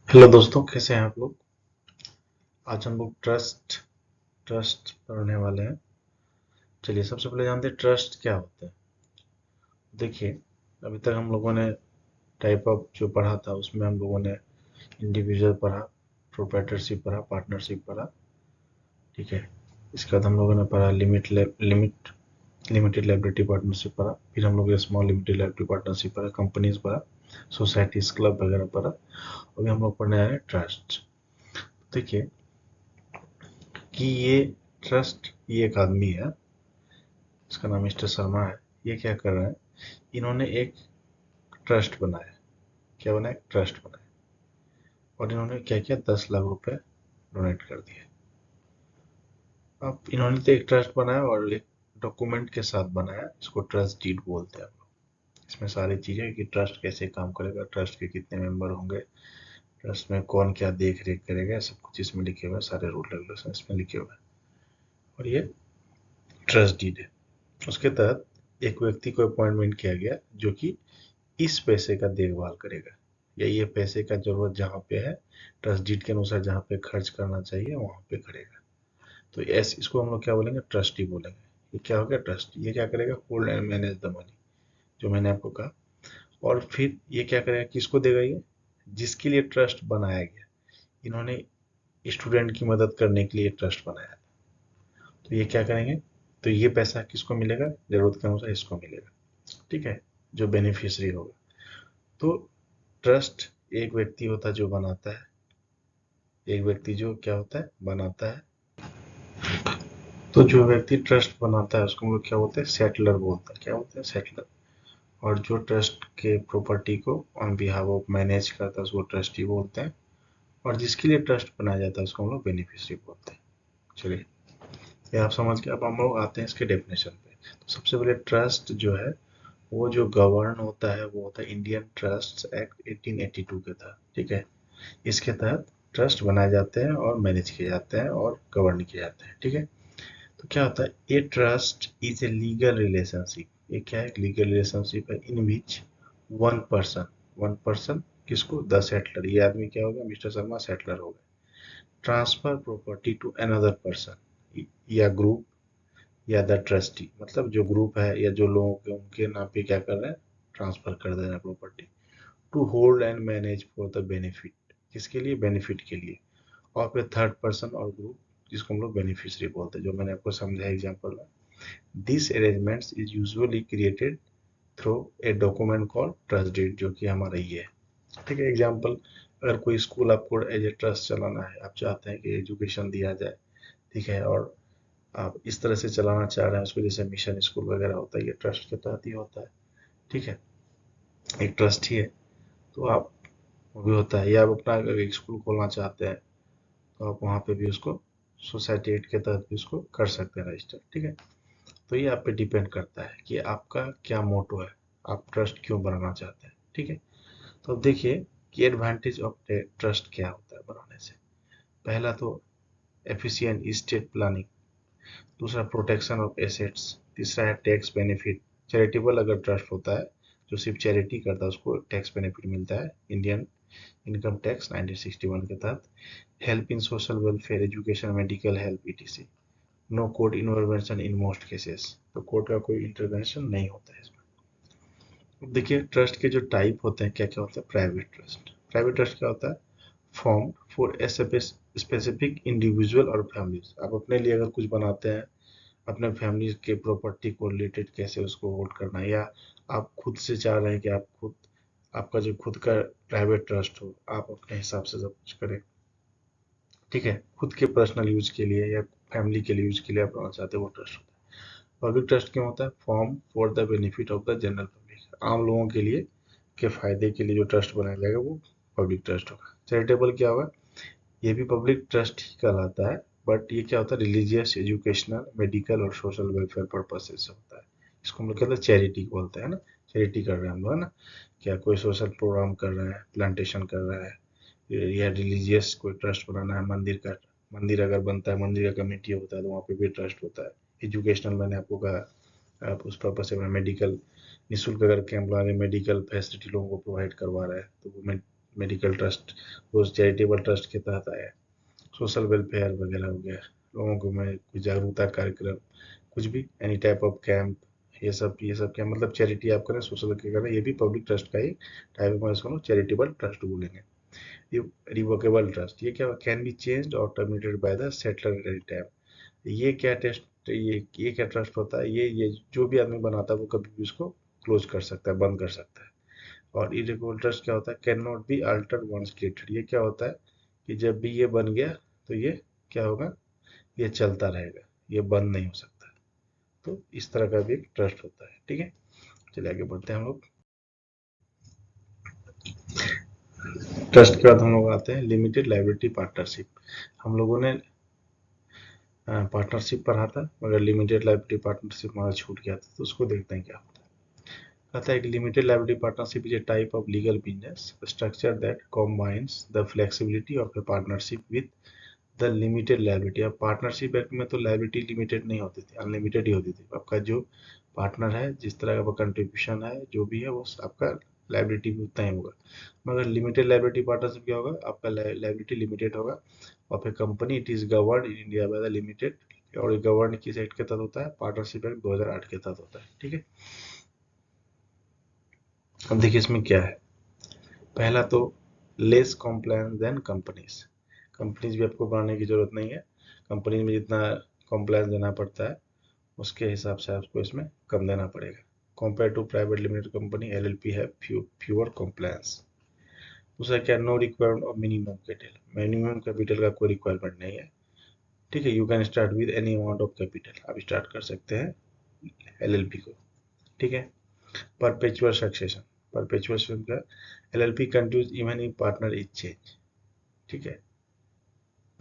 Hello दोस्तों, कैसे हैं आप लोग। आज हम लोग ट्रस्ट पढ़ने वाले हैं। चलिए, सबसे पहले जानते हैं ट्रस्ट क्या होता है। देखिए, अभी तक हम लोगों ने टाइप ऑफ जो पढ़ा था उसमें हम लोगों ने इंडिविजुअल पढ़ा, प्रोप्राइटरशिप पढ़ा, पार्टनरशिप पढ़ा। ठीक है। इसके बाद हम लोगों ने पढ़ा लिमिटेड लाइबिलिटी पार्टनरशिप पढ़ा। फिर हम लोग स्मॉल लिमिटेड लाइबिलिटी पार्टनरशिप पढ़ा, कंपनीज पढ़ा, सोसाइटीज, क्लब वगैरह पढ़ा। अभी हम लोग पढ़ने आए हैं ट्रस्ट। देखिए कि ये एक आदमी है, इसका नाम मिस्टर शर्मा है। ये क्या कर रहा है, इन्होंने एक ट्रस्ट बनाया। क्या बनाया? एक ट्रस्ट बनाया। और इन्होंने क्या किया, 10 लाख रुपए डोनेट कर दिए। अब इन्होंने तो एक ट्रस्ट बनाया और एक डॉक्यूमेंट के साथ बनाया, इसको ट्रस्ट डीड बोलते हैं हम लोग। इसमें सारी चीजें कि ट्रस्ट कैसे काम करेगा, ट्रस्ट के कितने मेंबर होंगे, ट्रस्ट में कौन क्या देख रेख करेगा, सब कुछ इसमें लिखे हुए हैं, सारे रूल रेगुलेशन इसमें लिखे हुए हैं। और ये ट्रस्ट डीड है। उसके तहत एक व्यक्ति को अपॉइंटमेंट किया गया जो कि इस पैसे का देखभाल करेगा, या ये पैसे का जरूरत जहाँ पे है, ट्रस्ट डीड के अनुसार जहाँ पे खर्च करना चाहिए वहाँ पे करेगा। तो ऐसे इसको हम लोग क्या बोलेंगे, ट्रस्टी बोलेंगे। ये क्या हो गया, ट्रस्ट। ये क्या करेगा, hold and manage the money, जो मैंने आपको कहा। और फिर ये क्या करेगा, किसको देगा, ये जिसके लिए ट्रस्ट बनाया गया। इन्होंने स्टूडेंट की मदद करने के लिए ट्रस्ट बनाया, तो ये क्या करेंगे, तो ये पैसा किसको मिलेगा, जरूरत के अनुसार इसको मिलेगा। ठीक है, जो बेनिफिशियरी होगा। तो ट्रस्ट एक व्यक्ति होता है जो बनाता है, एक व्यक्ति जो क्या होता है, बनाता है। तो जो व्यक्ति ट्रस्ट बनाता है उसको हम लोग क्या बोलते हैं, सेटलर बोलते हैं। क्या बोलते हैं, सेटलर। और जो ट्रस्ट के प्रॉपर्टी को ऑन बिहाफ ऑफ मैनेज करता है उसको ट्रस्टी बोलते हैं। और जिसके लिए ट्रस्ट बनाया जाता है उसको हम लोग बेनिफिशियरी बोलते हैं। चलिए, ये आप समझ के अब हम लोग आते हैं इसके डेफिनेशन पे। तो सबसे पहले ट्रस्ट जो है वो जो गवर्न होता है वो होता है इंडियन ट्रस्ट एक्ट 1882 के तहत। ठीक है। इसके तहत ट्रस्ट बनाए जाते हैं और मैनेज किए जाते हैं और गवर्न किए जाते हैं। ठीक है। तो क्या होता है, a trust is a legal relationship. ये क्या है, लीगल रिलेशनशिप है इन विच वन पर्सन किसको, द सेटलर, ये आदमी क्या होगा, मिस्टर शर्मा सेटलर होगा, transfer property to another person या ग्रुप या द ट्रस्टी, मतलब जो ग्रुप है या जो लोग उनके नाम पे क्या कर रहे हैं, ट्रांसफर कर दे रहे हैं property, to hold and manage for the benefit, किसके लिए, बेनिफिट के लिए। और फिर थर्ड पर्सन और ग्रुप जिसको हम लोग बेनिफिशियरी बोलते हैं, जो मैंने आपको समझाया एग्जांपल में। This arrangements is usually created through a document called trust deed, जो कि हमारा ये है। ठीक है। एग्जांपल, अगर कोई स्कूल आपको एज ए ट्रस्ट चलाना है, आप चाहते हैं कि एजुकेशन दिया जाए, ठीक है, और आप इस तरह से चलाना चाह रहे हैं उसको, जैसे मिशन स्कूल वगैरह होता है, ये ट्रस्ट के तहत ही होता है। ठीक है, एक ट्रस्ट ही है। तो आप, वो भी होता है, या आप अपना अगर एक स्कूल खोलना चाहते हैं तो आप वहाँ पे भी उसको सोसाइटी एक्ट के तहत भी उसको कर सकते हैं रजिस्टर। ठीक है। तो ये आप पे डिपेंड करता है कि आपका क्या मोटो है, आप ट्रस्ट क्यों बनाना चाहते हैं। ठीक है। तो अब देखिए कि एडवांटेज ऑफ ट्रस्ट क्या होता है बनाने से। पहला तो एफिशिएंट स्टेट प्लानिंग, दूसरा प्रोटेक्शन ऑफ एसेट्स, तीसरा है टैक्स बेनिफिट। चैरिटेबल अगर ट्रस्ट होता है जो सिर्फ चैरिटी करता है उसको टैक्स बेनिफिट मिलता है इंडियन इनकम टैक्स 1961 के तहत। Help in social welfare, education, medical help, ETC. No court intervention in most cases, तो कोर्ट का कोई इंटरवेंशन नहीं होता है इसमें। अब देखिए ट्रस्ट के जो टाइप होते हैं क्या क्या होता है। प्राइवेट ट्रस्ट, प्राइवेट ट्रस्ट क्या होता है, form for a specific individual और फैमिलीज। आप अपने लिए अगर कुछ बनाते हैं, अपने फैमिली के प्रॉपर्टी को रिलेटेड कैसे उसको होल्ड करना है, या आप खुद से चाह रहे हैं कि आप खुद, आपका जो खुद का प्राइवेट ट्रस्ट हो, आप अपने हिसाब से सब कुछ करें। ठीक है, खुद के पर्सनल यूज के लिए या फैमिली के लिए यूज के लिए आप बनाना चाहते हैं, वो ट्रस्ट होता है। पब्लिक ट्रस्ट क्यों होता है, form for the benefit of the general public, आम लोगों के लिए के फायदे के लिए जो ट्रस्ट बनाया जाएगा वो पब्लिक ट्रस्ट होगा। चैरिटेबल क्या होगा, ये भी पब्लिक ट्रस्ट ही कहलाता है, बट ये क्या होता है, रिलीजियस, एजुकेशनल, मेडिकल और सोशल वेलफेयर पर्पसेस से होता है। इसको हम लोग कहते हैं चैरिटी बोलते हैं ना, चैरिटी कर रहे हैं हम लोग, है ना। क्या कोई सोशल प्रोग्राम कर रहे हैं, प्लांटेशन कर रहा है, या रिलीजियस कोई ट्रस्ट बनाना है, मंदिर का, मंदिर अगर बनता है, मंदिर का कमेटी होता है तो वहाँ पे भी ट्रस्ट होता है। एजुकेशनल मैंने आपको कहा, आप उस पर्पज से, मेडिकल, निःशुल्क अगर कैंप लगा के मेडिकल फैसिलिटी लोगों को प्रोवाइड करवा रहा है तो वो मेडिकल ट्रस्ट वो चैरिटेबल ट्रस्ट के तहत आया, सोशल वेलफेयर वगैरह हो गया, लोगों को में कुछ जागरूकता कार्यक्रम, कुछ भी एनी टाइप ऑफ कैंप, ये सब क्या मतलब चैरिटी आप करें, सोशल के करें, ये भी पब्लिक ट्रस्ट का ही टाइप में इसको चैरिटेबल ट्रस्ट बोलेंगे। ये रिवोकेबल ट्रस्ट, ये क्या कैन बी चेंज्ड और terminated by the settler at any time. ये क्या ट्रस्ट होता है, ये जो भी आदमी बनाता है वो कभी भी उसको क्लोज कर सकता है, बंद कर सकता है। और इरेगुलर ट्रस्ट क्या होता है, can not be alter once created. ये क्या होता है कि जब भी ये बन गया तो ये क्या होगा, ये चलता रहेगा, ये बंद नहीं हो सकता। तो इस तरह का भी एक ट्रस्ट होता है। ठीक है, चलिए आगे बढ़ते हैं हम लोग। ट्रस्ट के बाद हम लोग आते हैं लिमिटेड लायबिलिटी पार्टनरशिप। हम लोगों ने पार्टनरशिप पढ़ा था, मगर लिमिटेड लायबिलिटी पार्टनरशिप हमारा छूट गया था, तो उसको देखते हैं क्या होता है। कहता है कि limited liability partnership is a type of legal business structure that combines the flexibility of a partnership with the limited liability. अब पार्टनरशिप एक्ट में तो लायबिलिटी लिमिटेड नहीं होती थी, अनलिमिटेड ही होती थी। आपका जो पार्टनर है, जिस तरह का कंट्रीब्यूशन है, जो भी है, वो आपका लायबिलिटी भी उतना ही होगा। मगर लिमिटेड लायबिलिटी पार्टनरशिप क्या होगा, आपका लायबिलिटी लिमिटेड होगा। और फिर company it is govern in India by the limited, और गवर्न किस एक्ट के तहत होता है, पार्टनरशिप एक्ट 2008 के तहत होता है। ठीक है, अब देखिए इसमें क्या है। पहला तो less compliance than companies. Companies भी आपको बढ़ाने की जरूरत नहीं है, कंपनी में जितना कॉम्प्लायंस देना पड़ता है उसके हिसाब से आपको इसमें कम देना पड़ेगा। Compare to private limited company, LLP है फ्यूअर कॉम्प्लायंस। दूसरा क्या, no requirement of minimum capital. Minimum capital का कोई रिक्वायरमेंट नहीं है। ठीक है, you can start with any amount of capital, आप स्टार्ट कर सकते हैं एलएलपी को। ठीक है, परपेचुअल सक्सेशन। परपेचुअल सक्सेशन का LLP continues even if partner is change. ठीक है,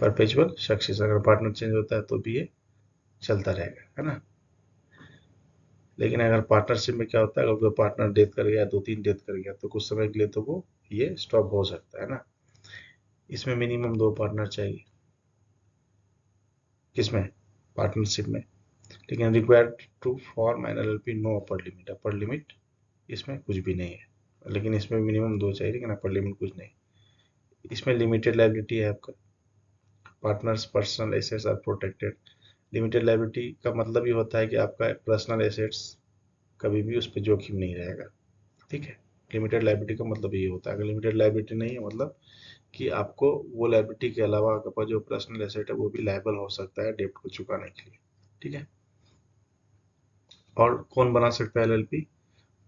परपेचुअल सक्सेशन, अगर पार्टनर चेंज होता है तो भी ये चलता रहेगा, है ना। लेकिन अगर पार्टनरशिप में क्या होता है, अगर कोई पार्टनर डेथ कर गया, 2-3 डेथ कर गया, तो कुछ समय के लिए तो वो ये स्टॉप हो सकता है ना। इसमें मिनिमम 2 पार्टनर चाहिए, किसमें, पार्टनरशिप में। लेकिन required to form an LLP, no upper limit. Upper limit इसमें कुछ भी नहीं है, लेकिन इसमें मिनिमम 2 चाहिए, लेकिन अपर लिमिट कुछ नहीं। इसमें लिमिटेड लायबिलिटी है आपका, partners personal assets are protected. Limited liability का मतलब ये होता है कि आपका पर्सनल एसेट्स कभी भी उस पर जोखिम नहीं रहेगा। ठीक है, लिमिटेड लायबिलिटी का मतलब ये होता है। अगर लिमिटेड लायबिलिटी नहीं है, मतलब कि आपको वो लायबिलिटी के अलावा आपके पास जो पर्सनल एसेट है वो भी लायबल हो सकता है डेब्ट को चुकाने के लिए। ठीक है, और कौन बना सकता है एलएलपी,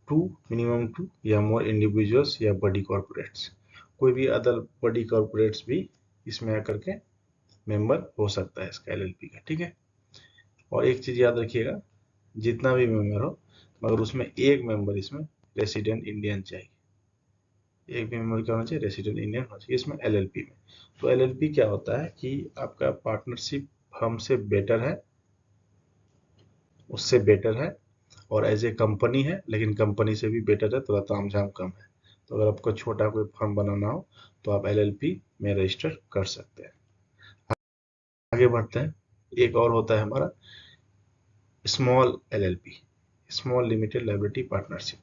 टू मिनिमम 2 या मोर इंडिविजुअल्स या बड़ी कॉर्पोरेट्स। कोई भी अदर बड़ी कॉर्पोरेट्स भी इसमें आकर के मेंबर हो सकता है इसका एलएलपी का। ठीक है, और एक चीज याद रखिएगा, जितना भी मेंबर हो, मगर उसमें एक मेंबर इसमें रेसिडेंट इंडियन चाहिए। एक भी मेंबर क्या होना चाहिए, रेसिडेंट इंडियन होना चाहिए इसमें एलएलपी में। तो एलएलपी क्या होता है कि आपका पार्टनरशिप फर्म से बेटर है, उससे बेटर है, और एज ए कंपनी है, लेकिन कंपनी से भी बेटर है, थोड़ा तामझाम कम है। तो अगर आपको छोटा कोई फर्म बनाना हो तो आप एलएलपी में रजिस्टर कर सकते हैं। आगे बढ़ते हैं, एक और होता है हमारा small LLP, small limited liability partnership.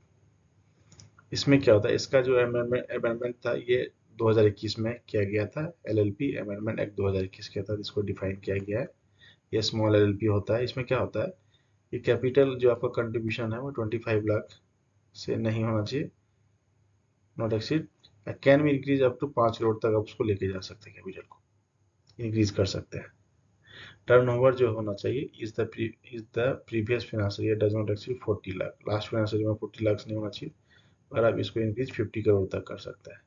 इसमें क्या होता है, इसका जो अमेंडमेंट था ये 2021 में किया गया था। एलएलपी अमेंडमेंट एक्ट 2021 के तहत इसको डिफाइन किया गया है। ये स्मॉल एलएलपी होता है। इसमें क्या होता है, ये कैपिटल जो आपका कंट्रीब्यूशन है वो 25 लाख से नहीं होना चाहिए, नॉट एक्सीड, कैन भी इंक्रीज अप टू 5 करोड़ तक आप उसको लेके जा सकते हैं, कैपिटल को इंक्रीज कर सकते हैं। टर्नओवर जो होना चाहिए is the previous financial year does not exceed 40 lakh. Last financial year में 40 लाख नहीं होना चाहिए, और आप इसको इंक्रीज 50 करोड़ तक कर सकते हैं।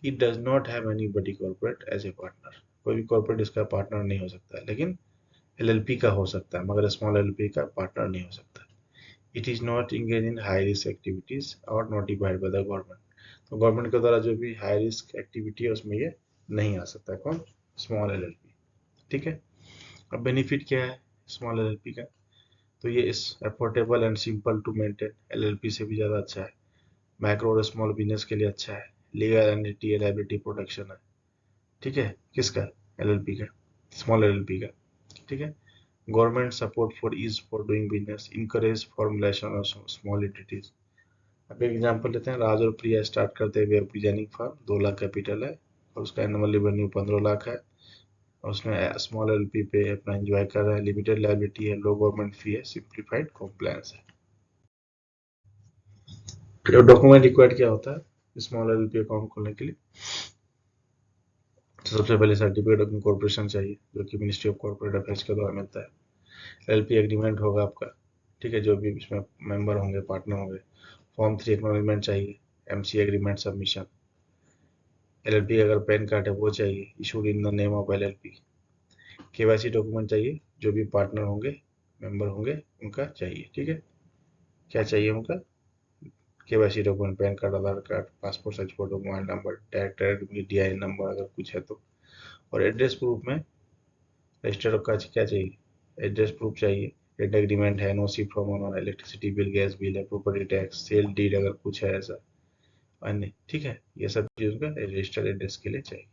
It does not have any body corporate as a partner. कोई भी कॉर्पोरेट इसका पार्टनर नहीं हो सकता है, लेकिन एलएलपी का हो सकता है, मगर स्मॉल एलएलपी का पार्टनर नहीं हो सकता। It is not engage in high risk activities और नोटिफाइड बाय द गवर्नमेंट। तो गवर्नमेंट के द्वारा जो भी हाई रिस्क एक्टिविटी है उसमें ये नहीं आ सकता है। कौन, स्मॉल एलएलपी। ठीक है, अब बेनिफिट क्या है स्मॉल एलएलपी का, तो ये is affordable and simple to maintain, LLP से भी ज़्यादा अच्छा है। माइक्रो और स्मॉल बिजनेस के लिए अच्छा है। लीगल एंटिटी लायबिलिटी प्रोटेक्शन है। ठीक है, किसका, एलएलपी का, स्मॉल एलएलपी का। ठीक है, government support for ease for doing business, encourage formulation of small entities. अब एक एग्जांपल लेते हैं, राज और प्रिया स्टार्ट करते हैं ऑर्गेनिक फार्म, 2 लाख कैपिटल है और उसका एनुअल रेवेन्यू 15 लाख है और उसने स्मॉल एलपी पे अपना एंजॉय कर रहा है, लिमिटेड लायबिलिटी है, लो गवर्नमेंट फी है, सिंप्लीफाइड कॉम्प्लायंस है। डॉक्यूमेंट रिक्वायर्ड क्या होता है स्मॉल एलपी अकाउंट खोलने के लिए? तो सबसे पहले सर्टिफिकेट ऑफ इनकॉर्पोरेशन चाहिए जो कि मिनिस्ट्री ऑफ कॉर्पोरेट अफेयर्स के द्वारा मिलता है। एलपी एग्रीमेंट होगा आपका, ठीक है, जो भी इसमें मेंबर होंगे, पार्टनर होंगे। फॉर्म 3 एक्नॉलेजमेंट चाहिए, एमसी एग्रीमेंट सबमिशन। एलएलपी अगर पैन कार्ड है वो चाहिए, issued in the name of LLP. KYC document चाहिए, जो भी पार्टनर होंगे, मेंबर होंगे, उनका चाहिए, ठीक है। क्या चाहिए उनका? KYC document, PAN card, Aadhaar card, passport size photo, mobile number, director DI number अगर कुछ है तो। और एड्रेस प्रूफ में रजिस्टर का क्या चाहिए? एड्रेस प्रूफ चाहिए, रेंट एग्रीमेंट है, NOC from owner, electricity bill, gas bill है, प्रॉपर्टी टैक्स, सेल डीड अगर कुछ है ऐसा अन्य, ठीक है। ये सब चीज उनका रजिस्टर एड्रेस के लिए चाहिए।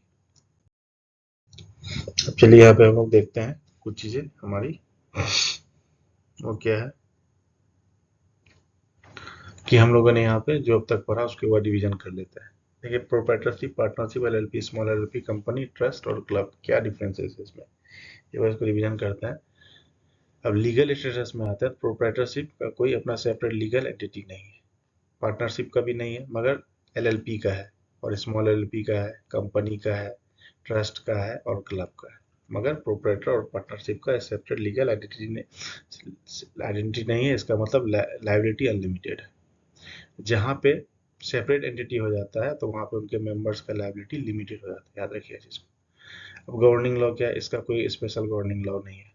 अब चलिए यहाँ पे हम लोग देखते हैं कुछ चीजें हमारी, वो क्या है कि हम लोगों ने यहाँ पे जो अब तक पढ़ा उसके बाद डिवीजन कर लेते हैं। देखिए, proprietorship, partnership, LLP, small LLP, company, trust और क्लब, क्या डिफरेंसेस है इसमें, ये बार इसको रिवीजन करते हैं। अब लीगल स्टेटस में आता है, प्रोप्राइटरशिप का कोई अपना सेपरेट लीगल एंटिटी नहीं है, पार्टनरशिप का भी नहीं है मगर एलएलपी का है, और स्मॉल एलएलपी का है, कंपनी का है, ट्रस्ट का है और क्लब का है। मगर प्रोप्राइटर और पार्टनरशिप का सेपरेट लीगल आइडेंटिटी नहीं है। इसका मतलब लाइबिलिटी अनलिमिटेड है। जहाँ पे सेपरेट एंटिटी हो जाता है तो वहाँ पे उनके मेंबर्स का लाइबिलिटी लिमिटेड हो जाता है, याद रखिए चीज़ को। अब गवर्निंग लॉ क्या है? इसका कोई स्पेशल गवर्निंग लॉ नहीं है,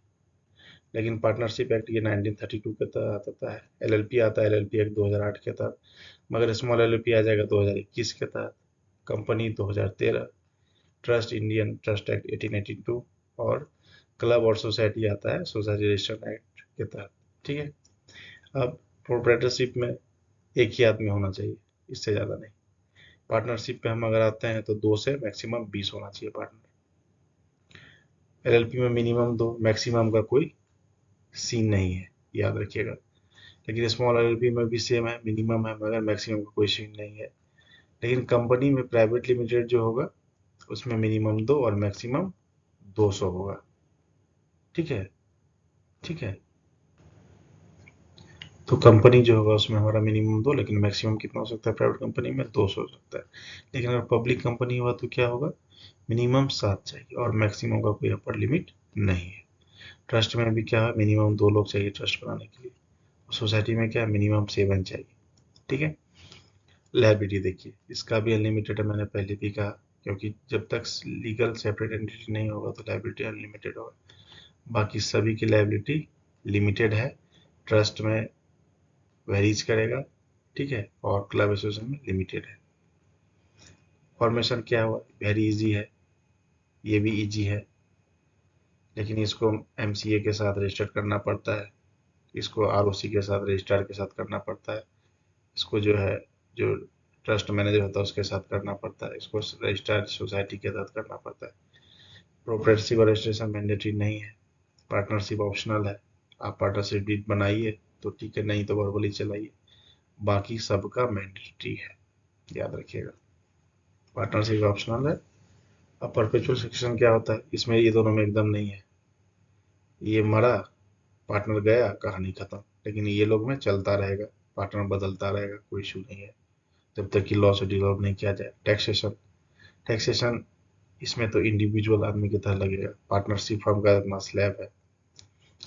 लेकिन पार्टनरशिप एक्ट ये 1932 के तहत आता है। एलएलपी आता है, एलएलपी एक्ट 2008 के तहत, मगर स्मॉल एलएलपी आ जाएगा 2021 के तहत, company 2013, trust Indian trust act 1882 और क्लब और सोसाइटी आता है सोसाइटी रजिस्ट्रेशन एक्ट के तहत, ठीक है। अब प्रोप्राइटरशिप में एक ही आदमी होना चाहिए, इससे ज़्यादा नहीं। पार्टनरशिप पे हम अगर आते हैं तो 2 से मैक्सिमम 20 होना चाहिए पार्टनर। एलएलपी में मिनिमम 2, मैक्सिमम का कोई सीन नहीं है, याद रखिएगा। लेकिन स्मॉल एलएलपी में भी सेम है, मिनिमम है मगर मैक्सिमम का कोई सीन नहीं है। लेकिन कंपनी में प्राइवेट लिमिटेड जो होगा उसमें मिनिमम 2 और मैक्सिमम 200 होगा, ठीक है, ठीक है। तो कंपनी जो होगा उसमें हमारा मिनिमम 2, लेकिन मैक्सिमम कितना हो सकता है? प्राइवेट कंपनी में 200 हो सकता है। लेकिन अगर पब्लिक कंपनी हुआ तो क्या होगा? मिनिमम 7 चाहिए और मैक्सिमम का कोई अपर लिमिट नहीं है। ट्रस्ट में भी क्या है? मिनिमम 2 लोग चाहिए ट्रस्ट बनाने के लिए। सोसाइटी में क्या है? मिनिमम 7 चाहिए, ठीक है। लायबिलिटी देखिए, इसका भी अनलिमिटेड है, मैंने पहले भी कहा, क्योंकि जब तक लीगल सेपरेट एंटिटी नहीं होगा तो लायबिलिटी अनलिमिटेड होगा। बाकी सभी की लायबिलिटी लिमिटेड है। ट्रस्ट में वेरीज करेगा, ठीक है, और क्लब एसोसिएशन में लिमिटेड है। फॉर्मेशन क्या हुआ? वेरी इजी है, ये भी इजी है, लेकिन इसको एमसीए के साथ रजिस्टर करना पड़ता है, इसको आरओसी के साथ रजिस्ट्रार के साथ करना पड़ता है, इसको जो है जो ट्रस्ट मैनेजर होता है उसके साथ करना पड़ता है, इसको रजिस्ट्रार सोसाइटी के साथ करना पड़ता है। प्रोप्राइटरशिप और रजिस्ट्रेशन मैंडेटरी नहीं है, पार्टनरशिप ऑप्शनल है। आप पार्टनरशिप डीड बनाइए तो ठीक है, नहीं तो वर्बली चलाइए, बाकी सबका मैंडेटरी है, याद रखिएगा। पार्टनरशिप ऑप्शनल है। अब परपेचुअल सक्सेशन क्या होता है? इसमें ये दोनों में एकदम नहीं है, ये मरा, पार्टनर गया, कहानी खत्म। लेकिन ये लोग में चलता रहेगा, पार्टनर बदलता रहेगा, कोई इशू नहीं है जब तक कि लॉ से डिसॉल्व नहीं किया जाए। टैक्सेशन, टैक्सेशन इसमें तो इंडिविजुअल आदमी की तरह लगेगा। पार्टनरशिप फर्म का अपना स्लैब है,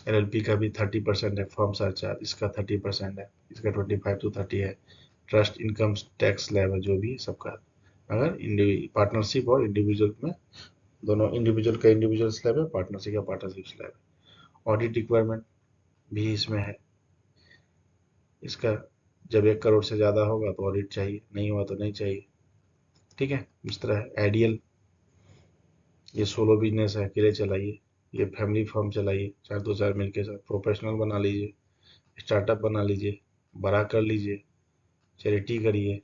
एलएलपी का भी 30% है, फर्म सरचार्ज इसका 30% है, इसका 25 to 30 है। ट्रस्ट इनकम टैक्स स्लैब है, जो भी सबका। अगर पार्टनरशिप और इंडिविजुअल में, दोनों इंडिविजुअल का इंडिविजुअल स्लैब है, पार्टनरशिप का पार्टनरशिप स्लैब है। ऑडिट रिक्वायरमेंट भी इसमें है, इसका जब 1 करोड़ से ज़्यादा होगा तो ऑडिट चाहिए, नहीं हुआ तो नहीं चाहिए, ठीक है। इस तरह है। आइडियल, ये सोलो बिजनेस है, अकेले चलाइए। ये फैमिली फर्म चलाइए, चार दो चार मिलके साथ प्रोफेशनल बना लीजिए, स्टार्टअप बना लीजिए, बड़ा कर लीजिए, चैरिटी करिए,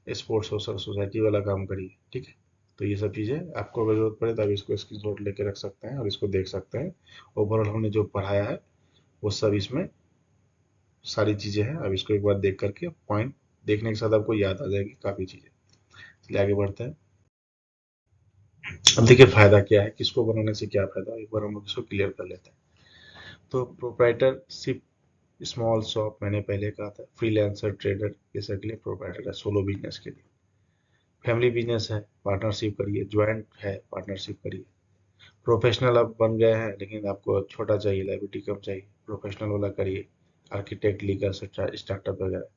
स्पोर्ट्स सोशल सोसाइटी वाला काम करिए, ठीक है। तो ये सब चीज़ें आपको अगर जरूरत पड़े तो आप इसको स्क्रीनशॉट लेके रख सकते हैं और इसको देख सकते हैं। ओवरऑल हमने जो पढ़ाया है वो सब इसमें सारी चीज़ें हैं, अब इसको एक बार देख करके पॉइंट देखने के साथ आपको याद आ जाएगी काफ़ी चीज़ें। चलिए आगे बढ़ते हैं। अब देखिए फ़ायदा क्या है, किसको बनाने से क्या फ़ायदा, एक बार हम लोग इसको क्लियर कर लेते हैं। तो प्रोप्राइटरशिप स्मॉल शॉप, मैंने पहले कहा था, फ्रीलांसर ट्रेडर ये सब के लिए प्रोप्राइटर है, सोलो बिजनेस के लिए। फैमिली बिजनेस है, पार्टनरशिप करिए, ज्वाइंट है, पार्टनरशिप करिए। प्रोफेशनल आप बन गए हैं लेकिन आपको छोटा चाहिए, लाइबिलिटी कम चाहिए, प्रोफेशनल वाला करिए, आर्किटेक्ट, लीगल, स्टार्टअप वगैरह।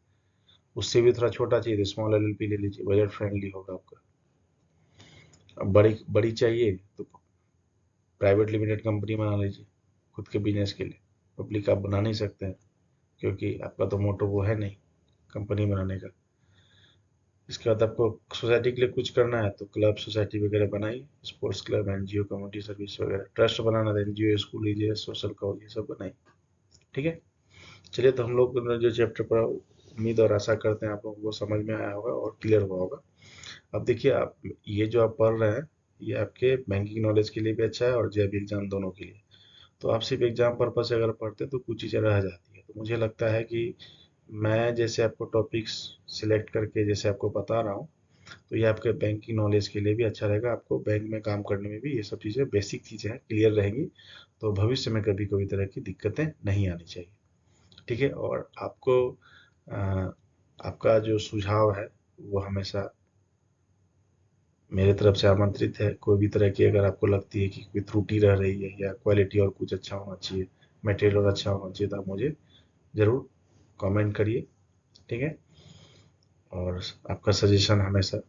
उससे भी थोड़ा छोटा चाहिए तो स्मॉल एलएलपी ले लीजिए, बजट फ्रेंडली होगा आपका। अब बड़ी बड़ी चाहिए तो प्राइवेट लिमिटेड कंपनी बना लीजिए खुद के बिजनेस के लिए। पब्लिक आप बना नहीं सकते हैं क्योंकि आपका तो मोटो वो है नहीं कंपनी बनाने का। इसके बाद आपको सोसाइटी के लिए कुछ करना है तो क्लब, सोसाइटी वगैरह बनाइए, sports club, NGO, community service वगैरह, ट्रस्ट बनाना था, एनजीओ, स्कूल लीजिए, सोशल कॉज, ये सब बनाइए। ठीक है। चलिए, तो हम लोग ने जो चैप्टर पढ़ा, उम्मीद और आशा करते हैं आप लोगों को समझ में आया होगा और क्लियर हुआ होगा। अब देखिए, आप ये जो आप पढ़ रहे हैं ये आपके बैंकिंग नॉलेज के लिए भी अच्छा है और जेईई एग्जाम दोनों के लिए। तो आप सिर्फ एग्जाम पर्पज से अगर पढ़ते तो कुछ चीज़ें रह जाती है। तो मुझे लगता है कि मैं जैसे आपको टॉपिक्स सिलेक्ट करके जैसे आपको बता रहा हूँ, तो ये आपके बैंकिंग नॉलेज के लिए भी अच्छा रहेगा। आपको बैंक में काम करने में भी ये सब चीज़ें, बेसिक चीज़ें हैं, क्लियर रहेंगी। तो भविष्य में कभी कोई तरह की दिक्कतें नहीं आनी चाहिए। ठीक है। और आपको आपका जो सुझाव है वो हमेशा मेरे तरफ से आमंत्रित है। कोई भी तरह की अगर आपको लगती है कि कोई त्रुटि रह रही है या क्वालिटी और कुछ अच्छा होना चाहिए, मटेरियल और अच्छा होना चाहिए, तो आप मुझे ज़रूर कमेंट करिए। ठीक है। और आपका सजेशन हमेशा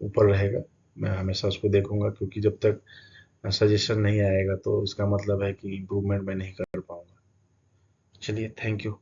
ऊपर रहेगा, मैं हमेशा उसको देखूंगा, क्योंकि जब तक सजेशन नहीं आएगा तो इसका मतलब है कि इम्प्रूवमेंट मैं नहीं कर पाऊंगा। चलिए, थैंक यू।